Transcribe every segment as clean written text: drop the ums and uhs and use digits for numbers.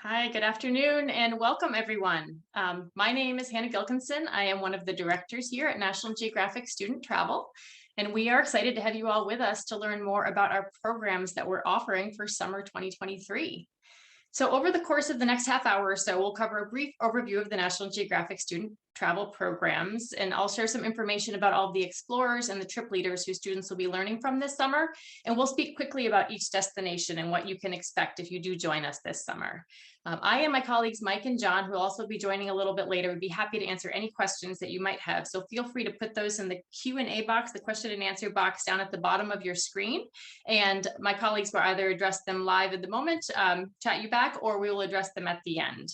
Hi, good afternoon, and welcome everyone. My name is Hannah Gilkinson. I am one of the directors here at National Geographic Student Travel, and we are excited to have you all with us to learn more about our programs that we're offering for summer 2023. So over the course of the next half hour or so, we'll cover a brief overview of the National Geographic Student Travel programs, and I'll share some information about all of the explorers and the trip leaders who students will be learning from this summer. And we'll speak quickly about each destination and what you can expect if you do join us this summer. I and my colleagues, Mike and John, who will also be joining a little bit later, would be happy to answer any questions that you might have. So feel free to put those in the Q&A box, the question and answer box down at the bottom of your screen. And my colleagues will either address them live at the moment, chat you back, or we will address them at the end.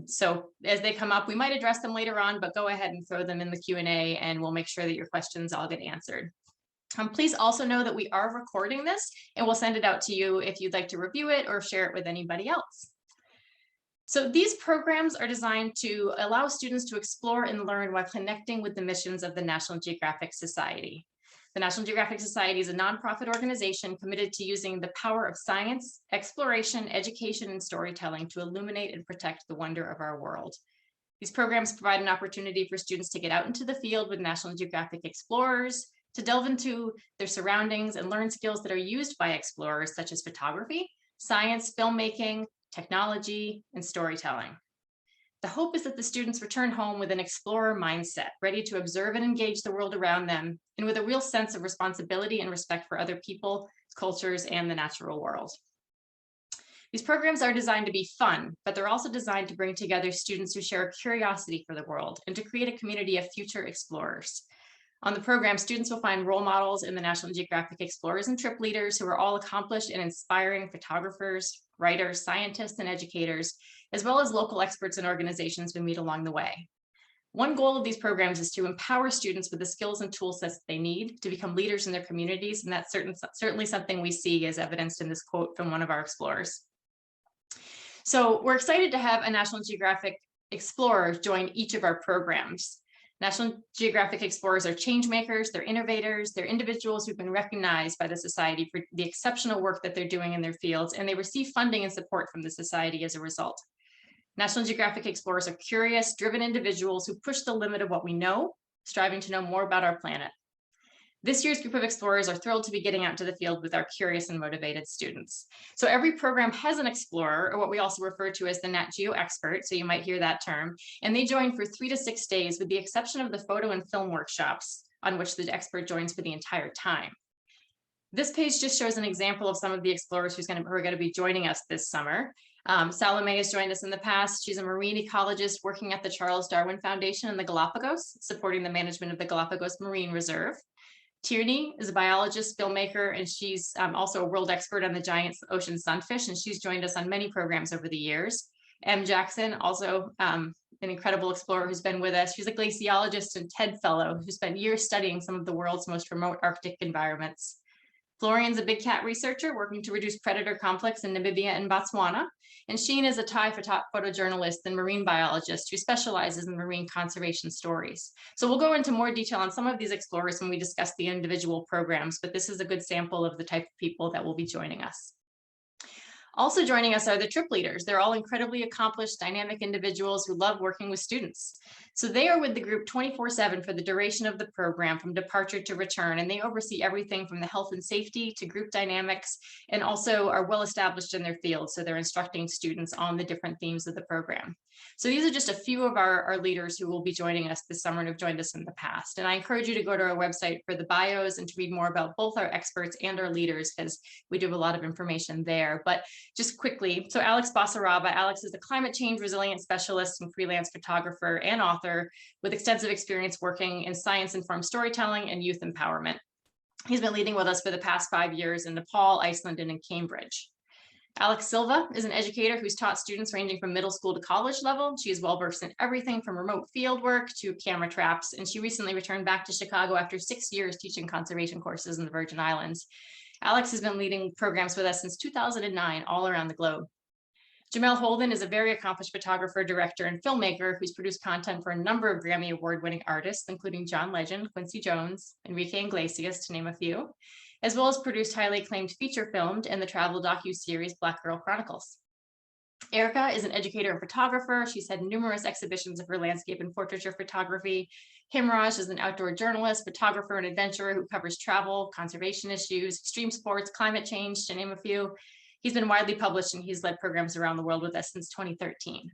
So as they come up, we might address them later on, but go ahead and throw them in the Q&A and we'll make sure that your questions all get answered. Please also know that we are recording this and we'll send it out to you if you'd like to review it or share it with anybody else. So these programs are designed to allow students to explore and learn while connecting with the missions of the National Geographic Society. The National Geographic Society is a nonprofit organization committed to using the power of science, exploration, education, and storytelling to illuminate and protect the wonder of our world. These programs provide an opportunity for students to get out into the field with National Geographic explorers, to delve into their surroundings and learn skills that are used by explorers such as photography, science, filmmaking, technology, and storytelling. The hope is that the students return home with an explorer mindset, ready to observe and engage the world around them, and with a real sense of responsibility and respect for other people, cultures, and the natural world. These programs are designed to be fun, but they're also designed to bring together students who share a curiosity for the world and to create a community of future explorers. On the program, students will find role models in the National Geographic explorers and trip leaders who are all accomplished and inspiring photographers, writers, scientists, and educators, as well as local experts and organizations we meet along the way. One goal of these programs is to empower students with the skills and tool sets they need to become leaders in their communities, and that's certainly something we see as evidenced in this quote from one of our explorers. So we're excited to have a National Geographic explorer join each of our programs. National Geographic explorers are change makers, they're innovators, they're individuals who've been recognized by the Society for the exceptional work that they're doing in their fields, and they receive funding and support from the Society as a result. National Geographic explorers are curious, driven individuals who push the limit of what we know, striving to know more about our planet. This year's group of explorers are thrilled to be getting out to the field with our curious and motivated students. So every program has an explorer, or what we also refer to as the Nat Geo expert, so you might hear that term, and they join for 3 to 6 days with the exception of the photo and film workshops on which the expert joins for the entire time. This page just shows an example of some of the explorers who are going to be joining us this summer. Salome has joined us in the past. She's a marine ecologist working at the Charles Darwin Foundation in the Galapagos, supporting the management of the Galapagos Marine Reserve. Tierney is a biologist, filmmaker, and she's also a world expert on the giant ocean sunfish, and she's joined us on many programs over the years. M. Jackson, also an incredible explorer who's been with us. She's a glaciologist and TED Fellow who spent years studying some of the world's most remote Arctic environments. Florian's a big cat researcher working to reduce predator conflicts in Namibia and Botswana. And Sheen is a Thai photojournalist and marine biologist who specializes in marine conservation stories. So we'll go into more detail on some of these explorers when we discuss the individual programs, but this is a good sample of the type of people that will be joining us. Also joining us are the trip leaders. They're all incredibly accomplished, dynamic individuals who love working with students. So they are with the group 24/7 for the duration of the program from departure to return, and they oversee everything from the health and safety to group dynamics, and also are well established in their field. So they're instructing students on the different themes of the program. So these are just a few of our leaders who will be joining us this summer and have joined us in the past. And I encourage you to go to our website for the bios and to read more about both our experts and our leaders, because we do have a lot of information there. But just quickly, so Alex Basaraba. Alex is a climate change resilience specialist and freelance photographer and author with extensive experience working in science-informed storytelling and youth empowerment. He's been leading with us for the past 5 years in Nepal, Iceland, and in Cambridge. Alex Silva is an educator who's taught students ranging from middle school to college level. She is well-versed in everything from remote field work to camera traps, and she recently returned back to Chicago after 6 years teaching conservation courses in the Virgin Islands. Alex has been leading programs with us since 2009 all around the globe. Jamel Holden is a very accomplished photographer, director, and filmmaker who's produced content for a number of Grammy Award-winning artists, including John Legend, Quincy Jones, Enrique Iglesias, to name a few, as well as produced highly acclaimed feature filmed and the travel docu-series Black Girl Chronicles. Erica is an educator and photographer. She's had numerous exhibitions of her landscape and portraiture photography. Himraj is an outdoor journalist, photographer, and adventurer who covers travel, conservation issues, extreme sports, climate change, to name a few. He's been widely published and he's led programs around the world with us since 2013.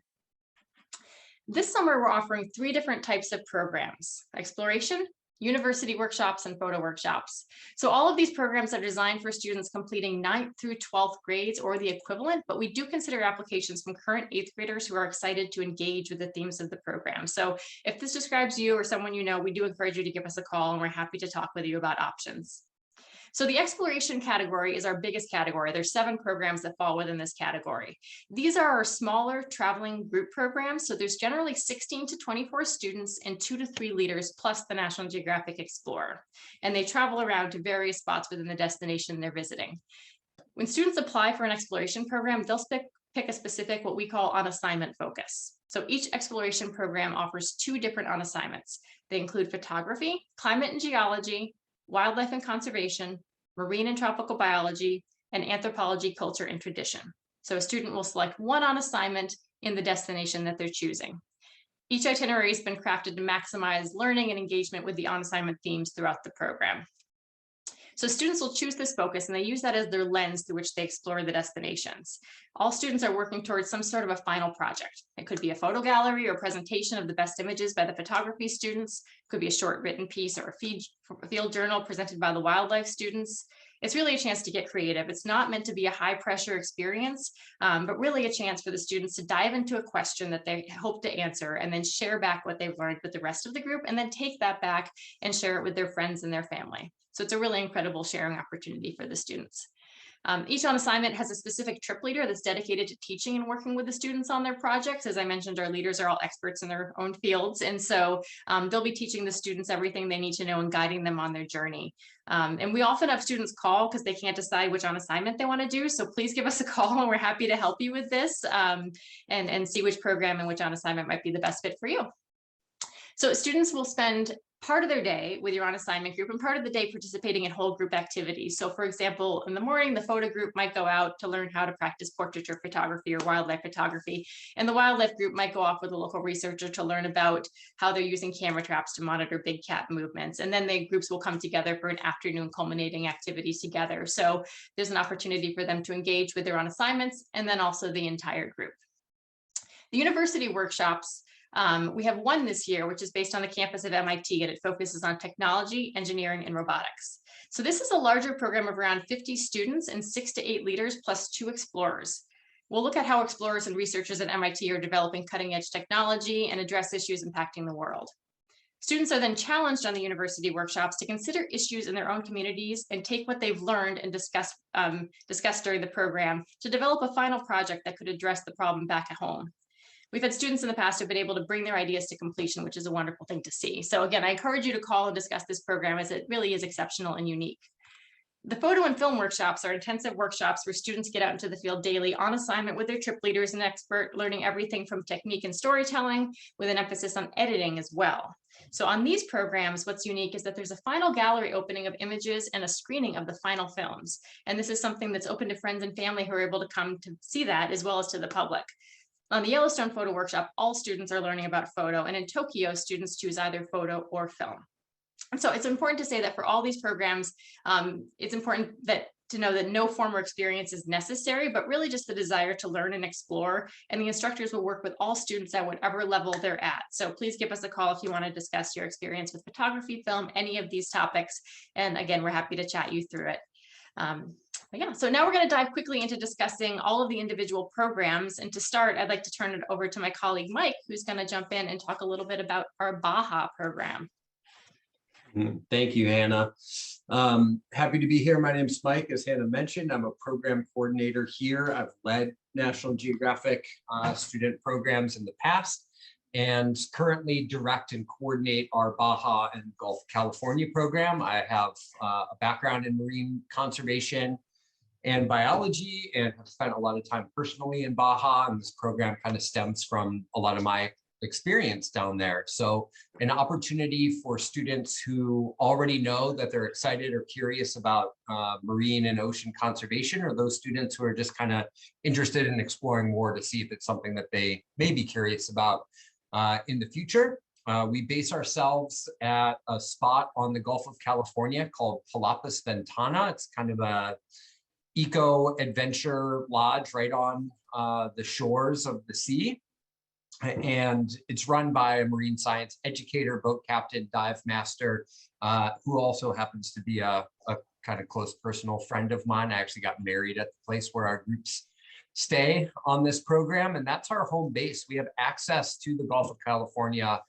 This summer, we're offering 3 different types of programs: exploration, university workshops, and photo workshops. So all of these programs are designed for students completing 9th through 12th grades or the equivalent, but we do consider applications from current 8th graders who are excited to engage with the themes of the program. So if this describes you or someone you know, we do encourage you to give us a call and we're happy to talk with you about options. So the exploration category is our biggest category. There's 7 programs that fall within this category. These are our smaller traveling group programs. So there's generally 16 to 24 students and 2 to 3 leaders plus the National Geographic Explorer. And they travel around to various spots within the destination they're visiting. When students apply for an exploration program, they'll pick a specific, what we call on assignment focus. So each exploration program offers 2 different on assignments. They include photography, climate and geology, wildlife and conservation, marine and tropical biology, and anthropology, culture, and tradition. So a student will select one on assignment in the destination that they're choosing. Each itinerary has been crafted to maximize learning and engagement with the on assignment themes throughout the program. So students will choose this focus and they use that as their lens through which they explore the destinations. All students are working towards some sort of a final project. It could be a photo gallery or presentation of the best images by the photography students. It could be a short written piece or a field journal presented by the wildlife students. It's really a chance to get creative. It's not meant to be a high pressure experience, but really a chance for the students to dive into a question that they hope to answer and then share back what they've learned with the rest of the group and then take that back and share it with their friends and their family. So it's a really incredible sharing opportunity for the students. Each on assignment has a specific trip leader that's dedicated to teaching and working with the students on their projects. As I mentioned, our leaders are all experts in their own fields. And so they'll be teaching the students everything they need to know and guiding them on their journey. And we often have students call because they can't decide which on assignment they want to do. So please give us a call and we're happy to help you with this and see which program and which on assignment might be the best fit for you. So students will spend part of their day with your on assignment group and part of the day participating in whole group activities. So for example, in the morning, the photo group might go out to learn how to practice portraiture photography or wildlife photography. And the wildlife group might go off with a local researcher to learn about how they're using camera traps to monitor big cat movements. And then the groups will come together for an afternoon culminating activity together. So there's an opportunity for them to engage with their on assignments and then also the entire group. The university workshops, we have one this year, which is based on the campus of MIT, and it focuses on technology, engineering, and robotics. So this is a larger program of around 50 students and 6 to 8 leaders plus 2 explorers. We'll look at how explorers and researchers at MIT are developing cutting-edge technology and address issues impacting the world. Students are then challenged on the university workshops to consider issues in their own communities and take what they've learned and discuss during the program to develop a final project that could address the problem back at home. We've had students in the past who've been able to bring their ideas to completion, which is a wonderful thing to see. So again, I encourage you to call and discuss this program as it really is exceptional and unique. The photo and film workshops are intensive workshops where students get out into the field daily on assignment with their trip leaders and expert, learning everything from technique and storytelling with an emphasis on editing as well. So on these programs, what's unique is that there's a final gallery opening of images and a screening of the final films. And this is something that's open to friends and family who are able to come to see that as well as to the public. On the Yellowstone photo workshop, all students are learning about photo, and in Tokyo, students choose either photo or film. And so it's important to say that for all these programs, it's important to know that no formal experience is necessary, but really just the desire to learn and explore, and the instructors will work with all students at whatever level they're at. So please give us a call if you want to discuss your experience with photography, film, any of these topics. And again, we're happy to chat you through it. Yeah, so now we're going to dive quickly into discussing all of the individual programs. And to start, I'd like to turn it over to my colleague, Mike, who's going to jump in and talk a little bit about our BAHA program. Thank you, Hannah. Happy to be here. My name is Mike. As Hannah mentioned, I'm a program coordinator here. I've led National Geographic student programs in the past and currently direct and coordinate our Baja and Gulf California program. I have a background in marine conservation and biology and have spent a lot of time personally in Baja, and this program kind of stems from a lot of my experience down there. So an opportunity for students who already know that they're excited or curious about marine and ocean conservation, or those students who are just kind of interested in exploring more to see if it's something that they may be curious about in the future. We base ourselves at a spot on the Gulf of California called Palapas Ventana. It's kind of a eco-adventure lodge right on the shores of the sea. And it's run by a marine science educator, boat captain, dive master, who also happens to be a kind of close personal friend of mine. I actually got married at the place where our groups stay on this program, and that's our home base. We have access to the Gulf of California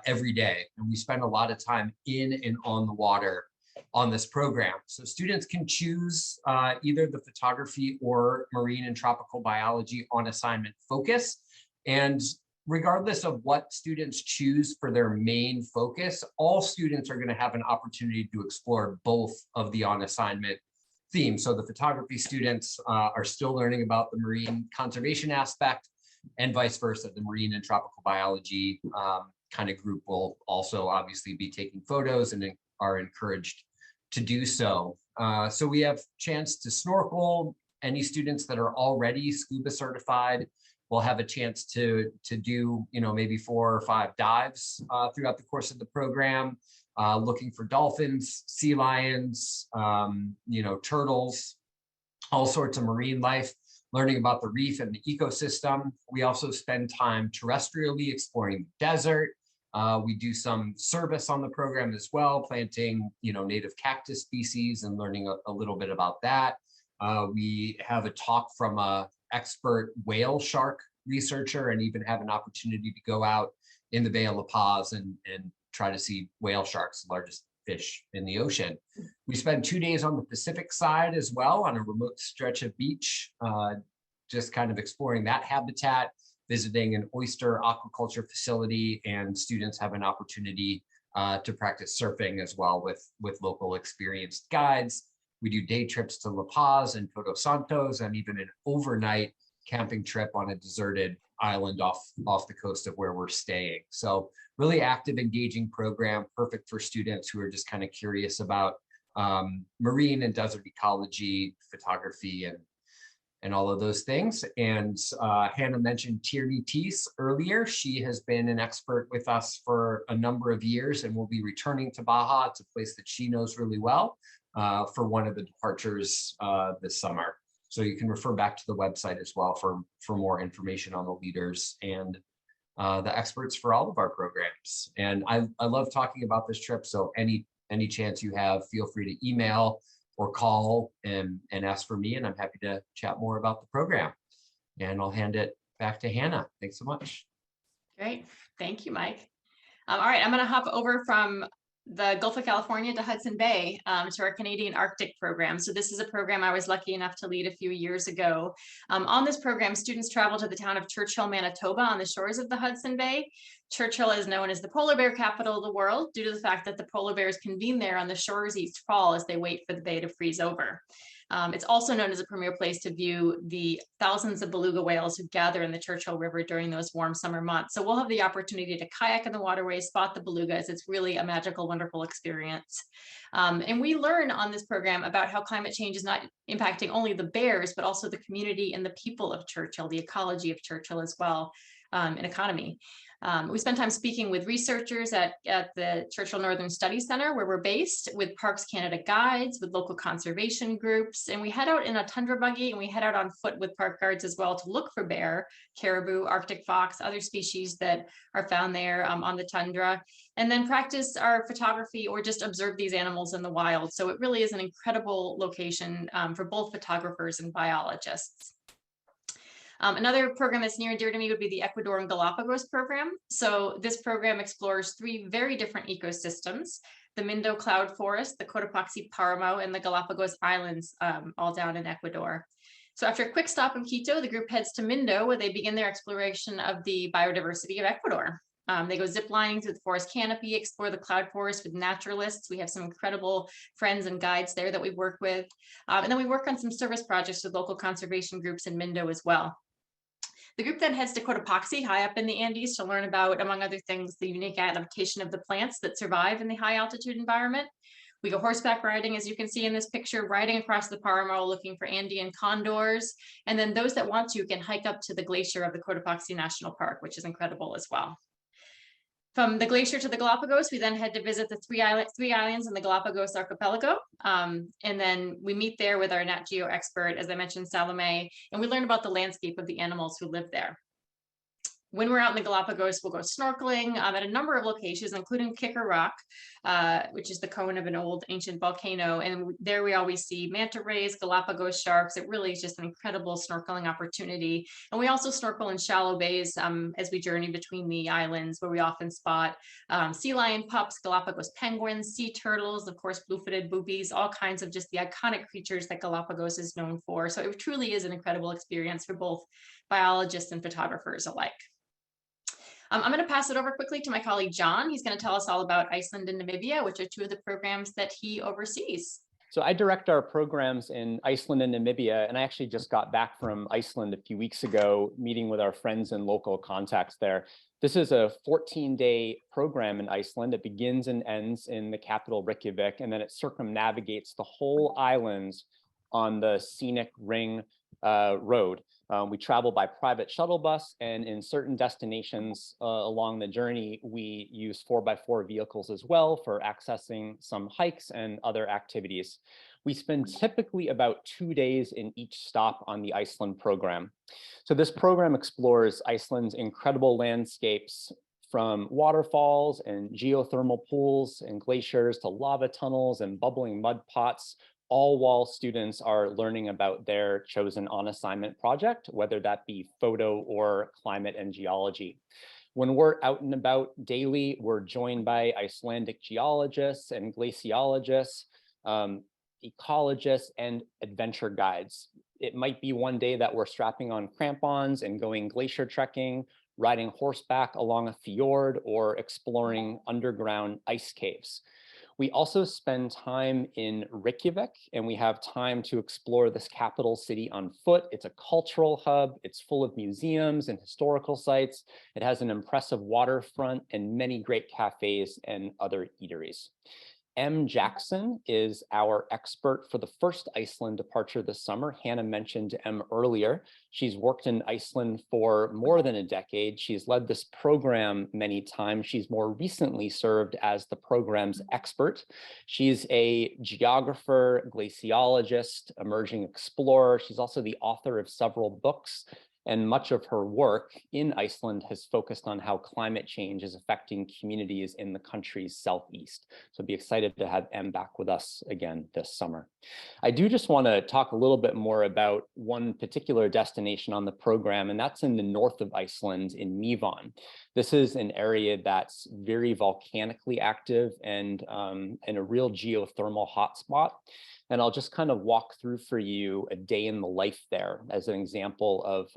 every day, and we spend a lot of time in and on the water on this program. So students can choose either the photography or marine and tropical biology on assignment focus. And regardless of what students choose for their main focus, all students are going to have an opportunity to explore both of the on assignment themes. So the photography students are still learning about the marine conservation aspect, and vice versa. The marine and tropical biology kind of group will also obviously be taking photos and are encouraged to do so. So we have chance to snorkel. Any students that are already scuba certified will have a chance to do, maybe 4 or 5 dives throughout the course of the program, looking for dolphins, sea lions, turtles, all sorts of marine life, learning about the reef and the ecosystem. We also spend time terrestrially exploring the desert. We do some service on the program as well, planting, native cactus species and learning a little bit about that. We have a talk from a expert whale shark researcher, and even have an opportunity to go out in the Bay of La Paz and try to see whale sharks, the largest fish in the ocean. We spend 2 days on the Pacific side as well, on a remote stretch of beach, just kind of exploring that habitat, visiting an oyster aquaculture facility, and students have an opportunity to practice surfing as well with local experienced guides. We do day trips to La Paz and Todos Santos, and even an overnight camping trip on a deserted island off the coast of where we're staying. So really active, engaging program, perfect for students who are just kind of curious about marine and desert ecology, photography, and all of those things. And Hannah mentioned Tierney Teese earlier. She has been an expert with us for a number of years and will be returning to Baja. It's a place that she knows really well for one of the departures this summer. So you can refer back to the website as well for more information on the leaders and the experts for all of our programs. And I love talking about this trip. So any chance you have, feel free to email or call and ask for me, and I'm happy to chat more about the program. And I'll hand it back to Hannah. Thanks so much. Great. Thank you, Mike. All right, I'm going to hop over from the Gulf of California to Hudson Bay to our Canadian Arctic program. So this is a program I was lucky enough to lead a few years ago. On this program, students travel to the town of Churchill, Manitoba on the shores of the Hudson Bay. Churchill is known as the polar bear capital of the world due to the fact that the polar bears convene there on the shores each fall as they wait for the bay to freeze over. It's also known as a premier place to view the thousands of beluga whales who gather in the Churchill River during those warm summer months. So we'll have the opportunity to kayak in the waterways, spot the belugas. It's really a magical, wonderful experience. And we learn on this program about how climate change is not impacting only the bears, but also the community and the people of Churchill, the ecology of Churchill as well, and economy. We spend time speaking with researchers at the Churchill Northern Studies Center, where we're based, with Parks Canada guides, with local conservation groups, and we head out in a tundra buggy, and we head out on foot with park guards as well to look for bear, caribou, Arctic fox, other species that are found there on the tundra, and then practice our photography or just observe these animals in the wild. So it really is an incredible location for both photographers and biologists. Another program that's near and dear to me would be the Ecuador and Galapagos program. So this program explores 3 very different ecosystems: the Mindo cloud forest, the Cotopaxi Paramo, and the Galapagos Islands, all down in Ecuador. So after a quick stop in Quito, the group heads to Mindo, where they begin their exploration of the biodiversity of Ecuador. They go ziplining through the forest canopy, explore the cloud forest with naturalists. We have some incredible friends and guides there that we work with. And then we work on some service projects with local conservation groups in Mindo as well. The group then heads to Cotopaxi, high up in the Andes, to learn about, among other things, the unique adaptation of the plants that survive in the high altitude environment. We go horseback riding, as you can see in this picture, riding across the Paramo, looking for Andean condors. And then those that want to can hike up to the glacier of the Cotopaxi National Park, which is incredible as well. From the glacier to the Galapagos, we then head to visit the three islands in the Galapagos archipelago. And then we meet there with our Nat Geo expert, as I mentioned, Salome, and we learn about the landscape of the animals who live there. When we're out in the Galapagos, we'll go snorkeling at a number of locations, including Kicker Rock, which is the cone of an old ancient volcano. And there we always see manta rays, Galapagos sharks. It really is just an incredible snorkeling opportunity. And we also snorkel in shallow bays as we journey between the islands, where we often spot sea lion pups, Galapagos penguins, sea turtles, of course, blue-footed boobies, all kinds of just the iconic creatures that Galapagos is known for. So it truly is an incredible experience for both biologists and photographers alike. I'm going to pass it over quickly to my colleague, John. He's going to tell us all about Iceland and Namibia, which are two of the programs that he oversees. So I direct our programs in Iceland and Namibia, and I actually just got back from Iceland a few weeks ago, meeting with our friends and local contacts there. This is a 14-day program in Iceland. It begins and ends in the capital Reykjavik, and then it circumnavigates the whole islands on the scenic ring road. We travel by private shuttle bus, and in certain destinations along the journey, we use 4x4 vehicles as well for accessing some hikes and other activities. We spend typically about 2 days in each stop on the Iceland program. So this program explores Iceland's incredible landscapes, from waterfalls and geothermal pools and glaciers to lava tunnels and bubbling mud pots, all while students are learning about their chosen on-assignment project, whether that be photo or climate and geology. When we're out and about daily, we're joined by Icelandic geologists and glaciologists, ecologists, and adventure guides. It might be one day that we're strapping on crampons and going glacier trekking, riding horseback along a fjord, or exploring underground ice caves. We also spend time in Reykjavik, and we have time to explore this capital city on foot. It's a cultural hub. It's full of museums and historical sites. It has an impressive waterfront and many great cafes and other eateries. M. Jackson is our expert for the first Iceland departure this summer. Hannah mentioned M earlier. She's worked in Iceland for more than a decade. She's led this program many times. She's more recently served as the program's expert. She's a geographer, glaciologist, emerging explorer. She's also the author of several books, and much of her work in Iceland has focused on how climate change is affecting communities in the country's southeast. So I'd be excited to have Em back with us again this summer. I do just want to talk a little bit more about one particular destination on the program, and that's in the north of Iceland in Mývatn. This is an area that's very volcanically active and a real geothermal hotspot. And I'll just kind of walk through for you a day in the life there as an example of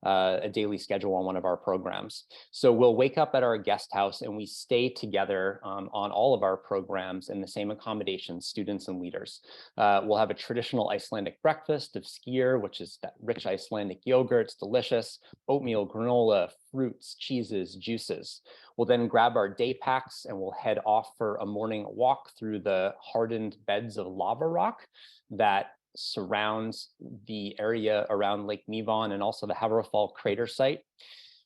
a daily schedule on one of our programs. So we'll wake up at our guest house and we stay together on all of our programs in the same accommodations, students and leaders. We'll have a traditional Icelandic breakfast of skyr, which is that rich Icelandic yogurt. It's delicious, oatmeal, granola, fruits, cheeses, juices. We'll then grab our day packs and we'll head off for a morning walk through the hardened beds of lava rock that surrounds the area around Lake Mývatn and also the Havrafall crater site.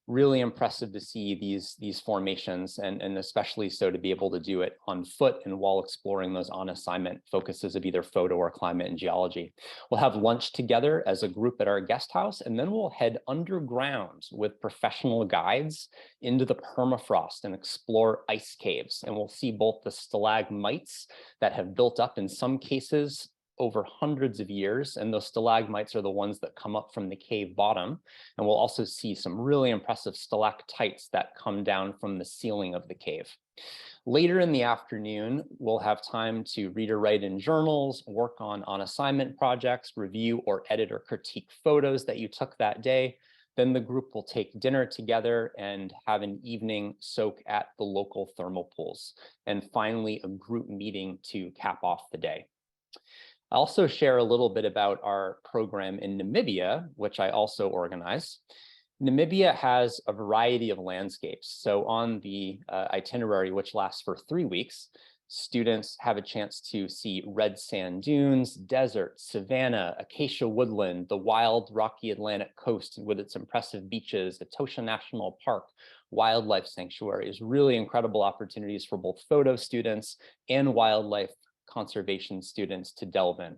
Really impressive to see these formations, and especially so to be able to do it on foot and while exploring those on assignment focuses of either photo or climate and geology. We'll have lunch together as a group at our guest house, and then we'll head underground with professional guides into the permafrost and explore ice caves. And we'll see both the stalagmites that have built up in some cases over hundreds of years, and those stalagmites are the ones that come up from the cave bottom. And we'll also see some really impressive stalactites that come down from the ceiling of the cave. Later in the afternoon, we'll have time to read or write in journals, work on assignment projects, review or edit or critique photos that you took that day. Then the group will take dinner together and have an evening soak at the local thermal pools. And finally, a group meeting to cap off the day. I'll also share a little bit about our program in Namibia, which I also organize. Namibia has a variety of landscapes. So on the itinerary, which lasts for 3 weeks, students have a chance to see red sand dunes, desert, savanna, acacia woodland, the wild rocky Atlantic coast with its impressive beaches, Etosha National Park, wildlife sanctuaries, really incredible opportunities for both photo students and wildlife conservation students to delve in.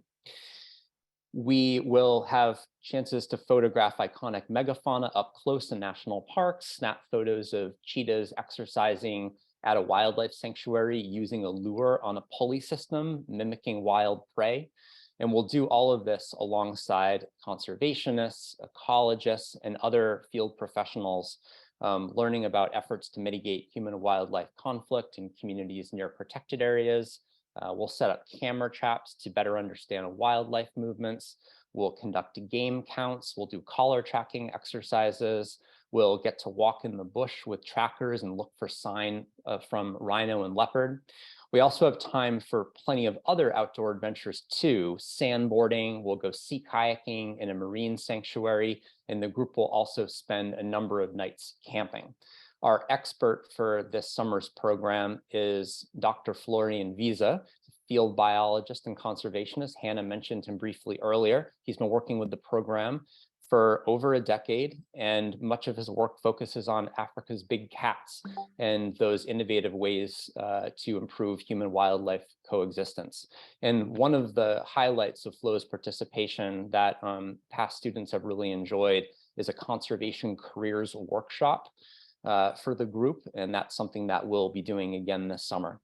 We will have chances to photograph iconic megafauna up close in national parks, snap photos of cheetahs exercising at a wildlife sanctuary using a lure on a pulley system, mimicking wild prey. And we'll do all of this alongside conservationists, ecologists, and other field professionals, learning about efforts to mitigate human and wildlife conflict in communities near protected areas. We'll set up camera traps to better understand wildlife movements. We'll conduct game counts. We'll do collar tracking exercises. We'll get to walk in the bush with trackers and look for sign from rhino and leopard. We also have time for plenty of other outdoor adventures too. Sandboarding, we'll go sea kayaking in a marine sanctuary, and the group will also spend a number of nights camping. Our expert for this summer's program is Dr. Florian Wiese, field biologist and conservationist. Hannah mentioned him briefly earlier. He's been working with the program for over a decade, and much of his work focuses on Africa's big cats and those innovative ways to improve human-wildlife coexistence. And one of the highlights of Flo's participation that past students have really enjoyed is a conservation careers workshop for the group, and that's something that we'll be doing again this summer.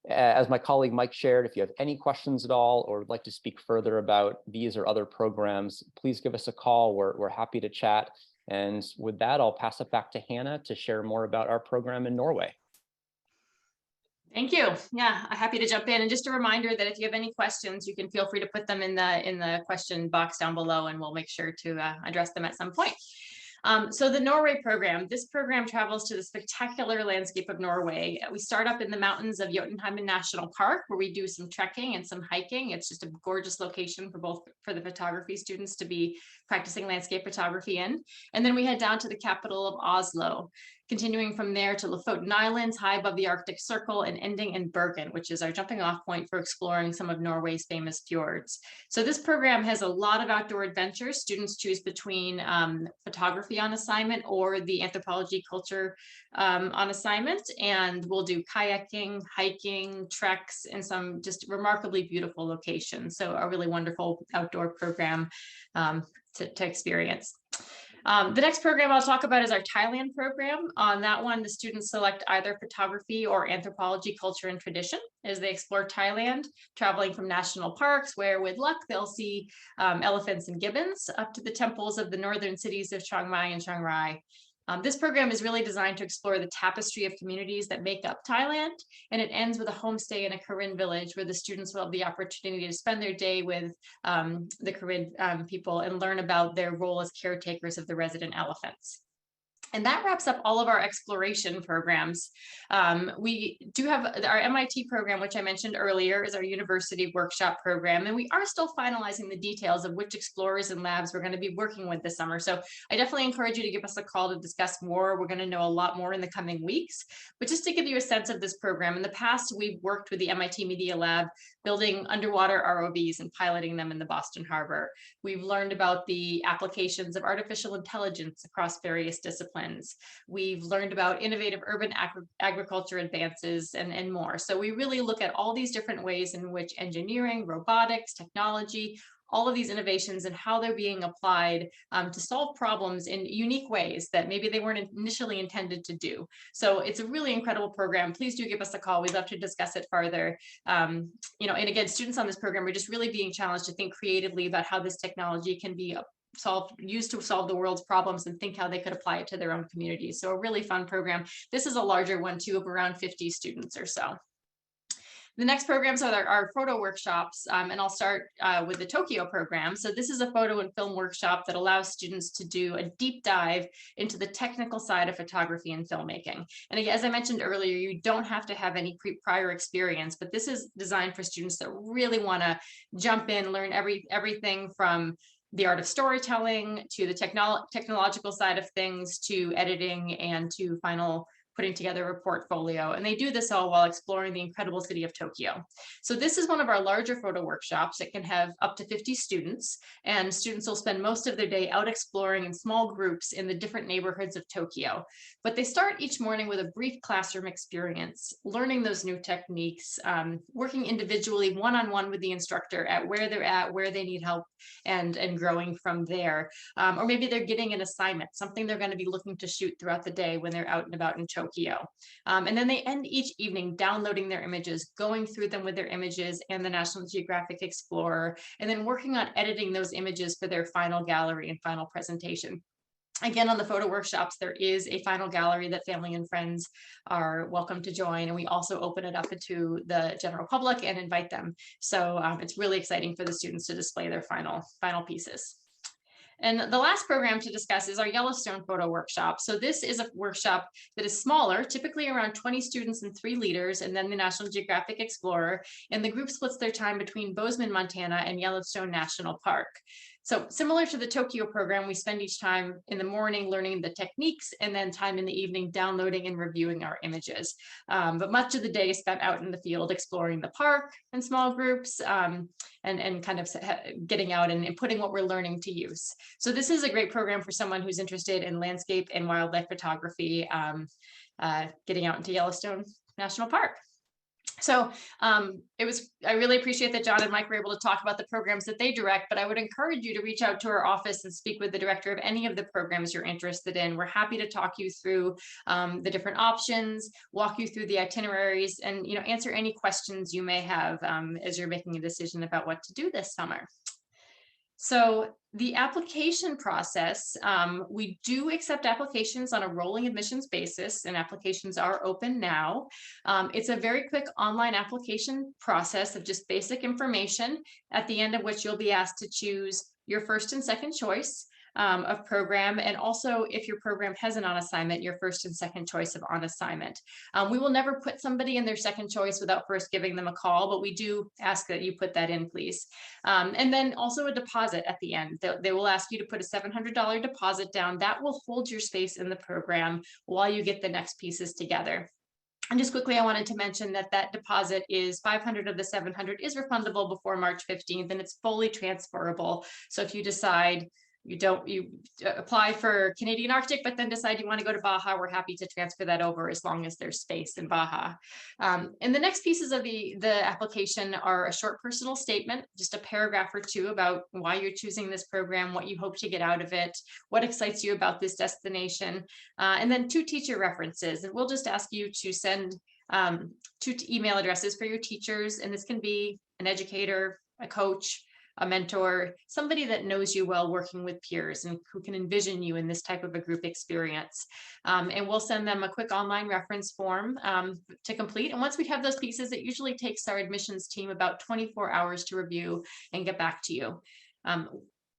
As my colleague Mike shared, if you have any questions at all or would like to speak further about these or other programs, please give us a call. We're happy to chat. And with that, I'll pass it back to Hannah to share more about our program in Norway. Thank you. Yeah, I'm happy to jump in. And just a reminder that if you have any questions, you can feel free to put them in the question box down below, and we'll make sure to address them at some point. So the Norway program, this program travels to the spectacular landscape of Norway. We start up in the mountains of Jotunheimen National Park, where we do some trekking and some hiking. It's just a gorgeous location for the photography students to be practicing landscape photography in. And then we head down to the capital of Oslo, continuing from there to Lofoten Islands, high above the Arctic Circle, and ending in Bergen, which is our jumping off point for exploring some of Norway's famous fjords. So this program has a lot of outdoor adventures. Students choose between photography on assignment or the anthropology culture on assignment. And we'll do kayaking, hiking, treks, and some just remarkably beautiful locations. So a really wonderful outdoor program to experience. The next program I'll talk about is our Thailand program. On that one, the students select either photography or anthropology, culture, and tradition as they explore Thailand, traveling from national parks where, with luck, they'll see elephants and gibbons, up to the temples of the northern cities of Chiang Mai and Chiang Rai. This program is really designed to explore the tapestry of communities that make up Thailand, and it ends with a homestay in a Karen village where the students will have the opportunity to spend their day with the Karen people and learn about their role as caretakers of the resident elephants. And that wraps up all of our exploration programs. We do have our MIT program, which I mentioned earlier, is our university workshop program. And we are still finalizing the details of which explorers and labs we're going to be working with this summer. So I definitely encourage you to give us a call to discuss more. We're going to know a lot more in the coming weeks. But just to give you a sense of this program, in the past, we've worked with the MIT Media Lab, building underwater ROVs and piloting them in the Boston Harbor. We've learned about the applications of artificial intelligence across various disciplines. We've learned about innovative urban agriculture advances and more. So we really look at all these different ways in which engineering, robotics, technology, all of these innovations and how they're being applied to solve problems in unique ways that maybe they weren't initially intended to do. So it's a really incredible program. Please do give us a call. We'd love to discuss it further. And again, students on this program are just really being challenged to think creatively about how this technology can be used to solve the world's problems and think how they could apply it to their own communities. So a really fun program. This is a larger one too, of around 50 students or so. The next programs are our photo workshops, and I'll start with the Tokyo program. So this is a photo and film workshop that allows students to do a deep dive into the technical side of photography and filmmaking. And again, as I mentioned earlier, you don't have to have any prior experience, but this is designed for students that really want to jump in, learn everything from the art of storytelling, to the technological side of things, to editing, and to putting together a portfolio. And they do this all while exploring the incredible city of Tokyo. So this is one of our larger photo workshops. It can have up to 50 students, and students will spend most of their day out exploring in small groups in the different neighborhoods of Tokyo. But they start each morning with a brief classroom experience, learning those new techniques, working individually one-on-one with the instructor at where they're at, where they need help, and growing from there. Or maybe they're getting an assignment, something they're going to be looking to shoot throughout the day when they're out and about in Tokyo. And then they end each evening downloading their images, going through them with their images and the National Geographic Explorer, and then working on editing those images for their final gallery and final presentation. Again, on the photo workshops, there is a final gallery that family and friends are welcome to join. And we also open it up to the general public and invite them. So it's really exciting for the students to display their final pieces. And the last program to discuss is our Yellowstone photo workshop. So this is a workshop that is smaller, typically around 20 students and 3 leaders, and then the National Geographic Explorer. And the group splits their time between Bozeman, Montana, and Yellowstone National Park. So similar to the Tokyo program, we spend each time in the morning learning the techniques, and then time in the evening downloading and reviewing our images. But much of the day is spent out in the field exploring the park in small groups, and kind of getting out and putting what we're learning to use. So this is a great program for someone who's interested in landscape and wildlife photography, getting out into Yellowstone National Park. So I really appreciate that John and Mike were able to talk about the programs that they direct, but I would encourage you to reach out to our office and speak with the director of any of the programs you're interested in. We're happy to talk you through the different options, walk you through the itineraries, and answer any questions you may have as you're making a decision about what to do this summer. So the application process, we do accept applications on a rolling admissions basis, and applications are open now. It's a very quick online application process of just basic information, at the end of which you'll be asked to choose your first and second choice of program, and also if your program has an on assignment, your first and second choice of on assignment. We will never put somebody in their second choice without first giving them a call, but we do ask that you put that in, please. And then also a deposit at the end. They will ask you to put a $700 deposit down. That will hold your space in the program while you get the next pieces together. And just quickly, I wanted to mention that deposit is $500 of the $700 is refundable before March 15th, and it's fully transferable. So if you decide you apply for Canadian Arctic, but then decide you want to go to Baja, we're happy to transfer that over as long as there's space in Baja. And the next pieces of the application are a short personal statement, just a paragraph or two about why you're choosing this program, what you hope to get out of it, what excites you about this destination, and then 2 teacher references. And we'll just ask you to send 2 email addresses for your teachers, and this can be an educator, a coach, a mentor, somebody that knows you well working with peers and who can envision you in this type of a group experience. And we'll send them a quick online reference form to complete. And once we have those pieces, it usually takes our admissions team about 24 hours to review and get back to you.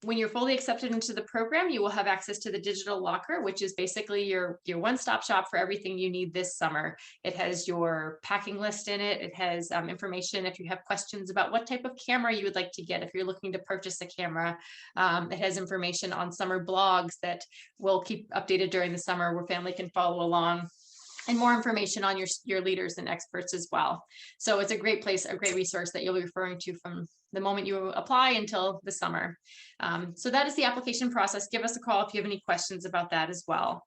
When you're fully accepted into the program, you will have access to the digital locker, which is basically your one-stop shop for everything you need this summer. It has your packing list in it. It has information if you have questions about what type of camera you would like to get if you're looking to purchase a camera. It has information on summer blogs that will keep updated during the summer where family can follow along, and more information on your leaders and experts as well. So it's a great place, a great resource that you'll be referring to from the moment you apply until the summer. So that is the application process. Give us a call if you have any questions about that as well.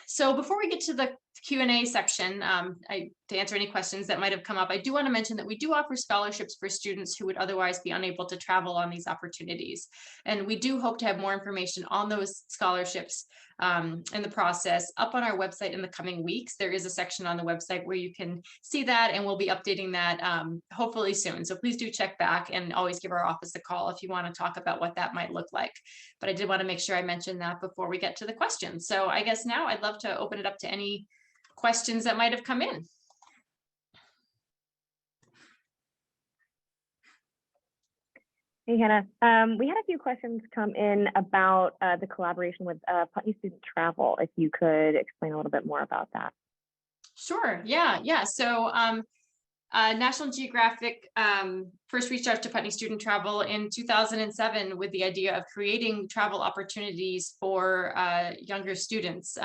So before we get to the Q&A section, to answer any questions that might have come up, I do want to mention that we do offer scholarships for students who would otherwise be unable to travel on these opportunities. And we do hope to have more information on those scholarships in the process up on our website in the coming weeks. There is a section on the website where you can see that, and we'll be updating that hopefully soon. So please do check back and always give our office a call if you want to talk about what that might look like. But I did want to make sure I mentioned that before we get to the questions. So I guess now I'd love to open it up to any questions that might have come in. Hey, Hannah. We had a few questions come in about the collaboration with Putney Student Travel. If you could explain a little bit more about that. Sure. Yeah. So National Geographic first reached out to Putney Student Travel in 2007 with the idea of creating travel opportunities for younger students.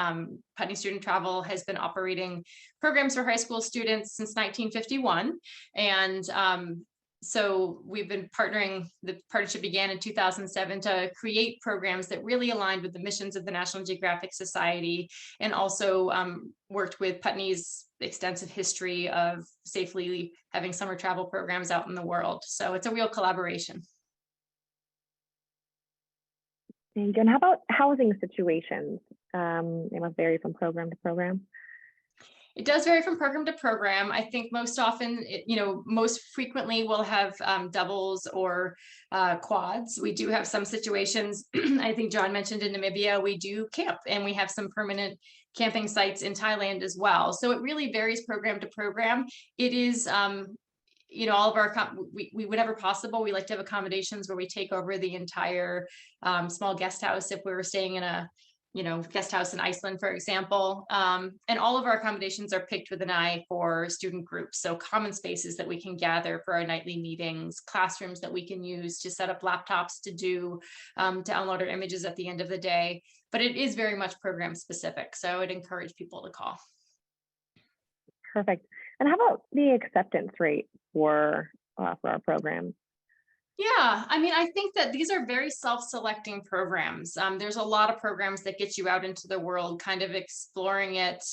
Putney Student Travel has been operating programs for high school students since 1951. And so we've been partnering, the partnership began in 2007 to create programs that really aligned with the missions of the National Geographic Society, and also worked with Putney's extensive history of safely having summer travel programs out in the world. So it's a real collaboration. And how about housing situations? They must vary from program to program. It does vary from program to program. I think most often, most frequently we'll have doubles or quads. We do have some situations, I think John mentioned in Namibia, we do camp, and we have some permanent camping sites in Thailand as well. So it really varies program to program. It is, all of our, we whenever possible, we like to have accommodations where we take over the entire small guest house if we were staying in a guest house in Iceland, for example. And all of our accommodations are picked with an eye for student groups. So common spaces that we can gather for our nightly meetings, classrooms that we can use to set up laptops to do, to download our images at the end of the day. But it is very much program specific. So I would encourage people to call. Perfect. And how about the acceptance rate for our programs? Yeah, I mean, I think that these are very self-selecting programs. There's a lot of programs that get you out into the world, kind of exploring it,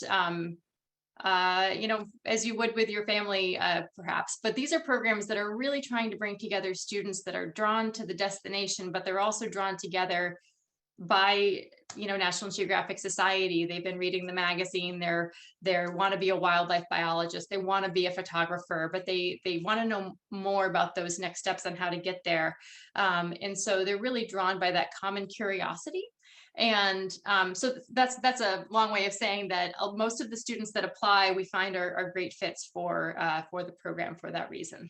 as you would with your family, perhaps. But these are programs that are really trying to bring together students that are drawn to the destination, but they're also drawn together by National Geographic Society. They've been reading the magazine, they want to be a wildlife biologist, they want to be a photographer, but they want to know more about those next steps on how to get there. And so they're really drawn by that common curiosity. And so that's a long way of saying that most of the students that apply we find are great fits for the program for that reason.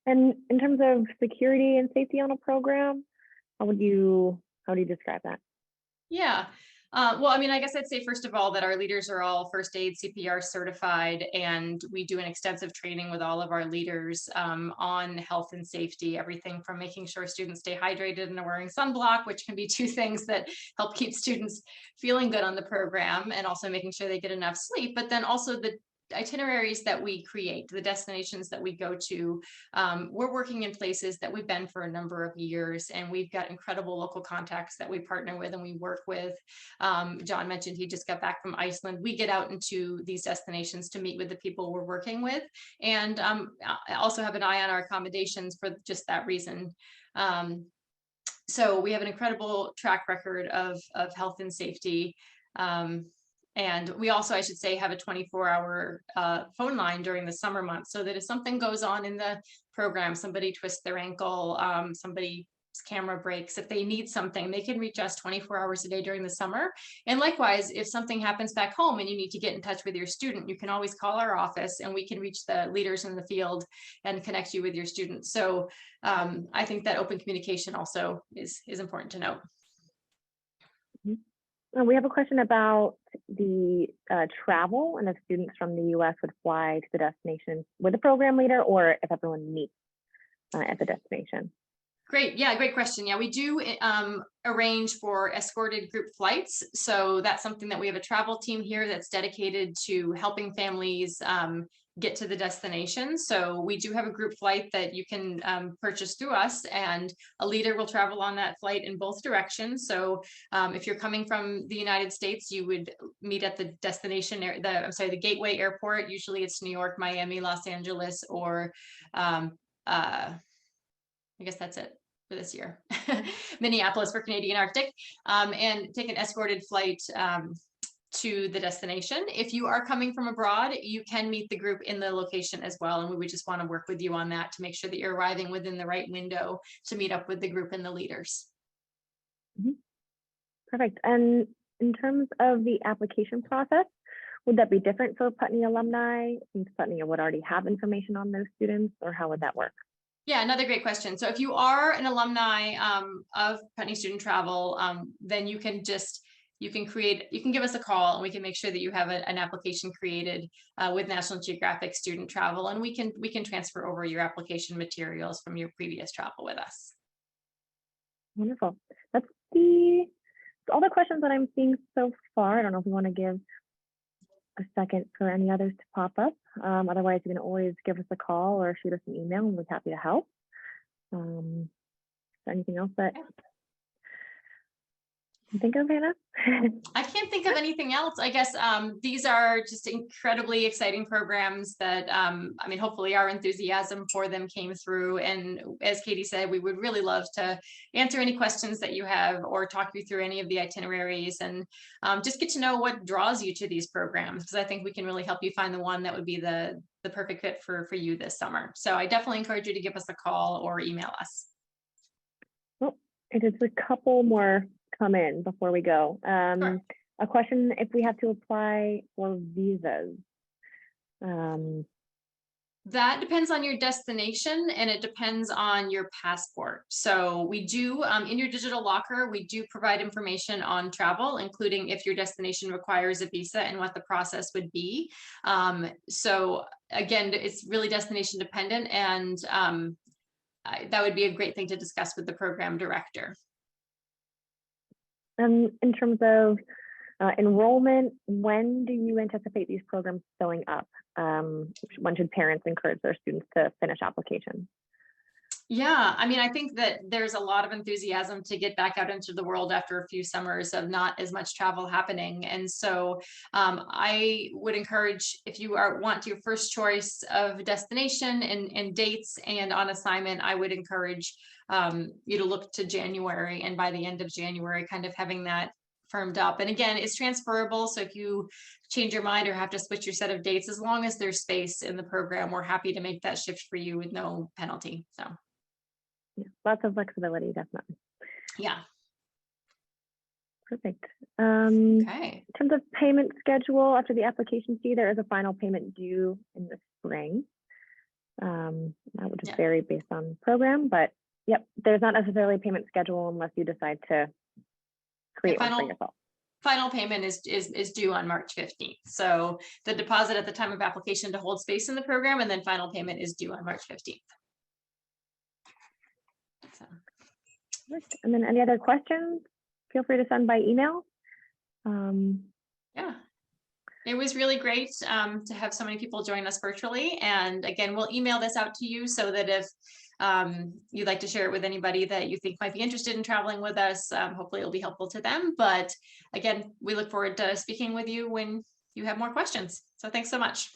And in terms of security and safety on a program, how do you describe that? Yeah. Well, I mean, I guess I'd say, first of all, that our leaders are all first aid CPR certified, and we do an extensive training with all of our leaders on health and safety, everything from making sure students stay hydrated and are wearing sunblock, which can be two things that help keep students feeling good on the program, and also making sure they get enough sleep, but then also the itineraries that we create, the destinations that we go to. We're working in places that we've been for a number of years, and we've got incredible local contacts that we partner with and we work with. John mentioned he just got back from Iceland. We get out into these destinations to meet with the people we're working with, and I also have an eye on our accommodations for just that reason. So we have an incredible track record of health and safety. And we also, I should say, have a 24-hour phone line during the summer months, so that if something goes on in the program, somebody twists their ankle, somebody's camera breaks, if they need something, they can reach us 24 hours a day during the summer. And likewise, if something happens back home and you need to get in touch with your student, you can always call our office and we can reach the leaders in the field and connect you with your students. So I think that open communication also is important to note. We have a question about the travel, and if students from the U.S. would fly to the destination with a program leader, or if everyone meets at the destination. Great. Yeah, great question. Yeah, we do arrange for escorted group flights. So that's something that we have a travel team here that's dedicated to helping families get to the destination. So we do have a group flight that you can purchase through us, and a leader will travel on that flight in both directions. So if you're coming from the United States, you would meet at the destination, the gateway airport. Usually it's New York, Miami, Los Angeles, or I guess that's it for this year, Minneapolis for Canadian Arctic, and take an escorted flight to the destination. If you are coming from abroad, you can meet the group in the location as well. And we would just want to work with you on that to make sure that you're arriving within the right window to meet up with the group and the leaders. Mm-hmm. Perfect. And in terms of the application process, would that be different for Putney alumni, since Putney would already have information on those students, or how would that work? Yeah, another great question. So if you are an alumni of Putney Student Travel, then you can just you can give us a call and we can make sure that you have an application created with National Geographic Student Travel, and we can transfer over your application materials from your previous travel with us. Wonderful. That's all the questions that I'm seeing so far. I don't know if we want to give a second for any others to pop up. Otherwise, you can always give us a call or shoot us an email, and we're happy to help. Is there anything else that you think of, Hannah? I can't think of anything else. I guess these are just incredibly exciting programs that, I mean, hopefully our enthusiasm for them came through. And as Katie said, we would really love to answer any questions that you have or talk you through any of the itineraries, and just get to know what draws you to these programs, because I think we can really help you find the one that would be the perfect fit for you this summer. So I definitely encourage you to give us a call or email us. Well, it is a couple more come in before we go. Sure. A question: if we have to apply for visas. That depends on your destination, and it depends on your passport. So we do, in your digital locker, we do provide information on travel, including if your destination requires a visa and what the process would be. So again, it's really destination dependent, and that would be a great thing to discuss with the program director. In terms of enrollment, when do you anticipate these programs filling up? When should parents encourage their students to finish applications? Yeah, I mean, I think that there's a lot of enthusiasm to get back out into the world after a few summers of not as much travel happening. And so I would encourage, if you want your first choice of destination and dates and on assignment, I would encourage you to look to January, and by the end of January, kind of having that firmed up. And again, it's transferable. So if you change your mind or have to switch your set of dates, as long as there's space in the program, we're happy to make that shift for you with no penalty. So yeah, lots of flexibility, definitely. yeah. Perfect. Okay. In terms of payment schedule, after the application fee, there is a final payment due in the spring. That would just vary based on program, but yep, there's not necessarily a payment schedule unless you decide to create one for yourself. Final payment is due on March 15th. So the deposit at the time of application to hold space in the program, and then final payment is due on March 15th. So. And then any other questions? Feel free to send by email. Yeah, it was really great to have so many people join us virtually. And again, we'll email this out to you so that if you'd like to share it with anybody that you think might be interested in traveling with us, hopefully it'll be helpful to them. But again, we look forward to speaking with you when you have more questions. So thanks so much.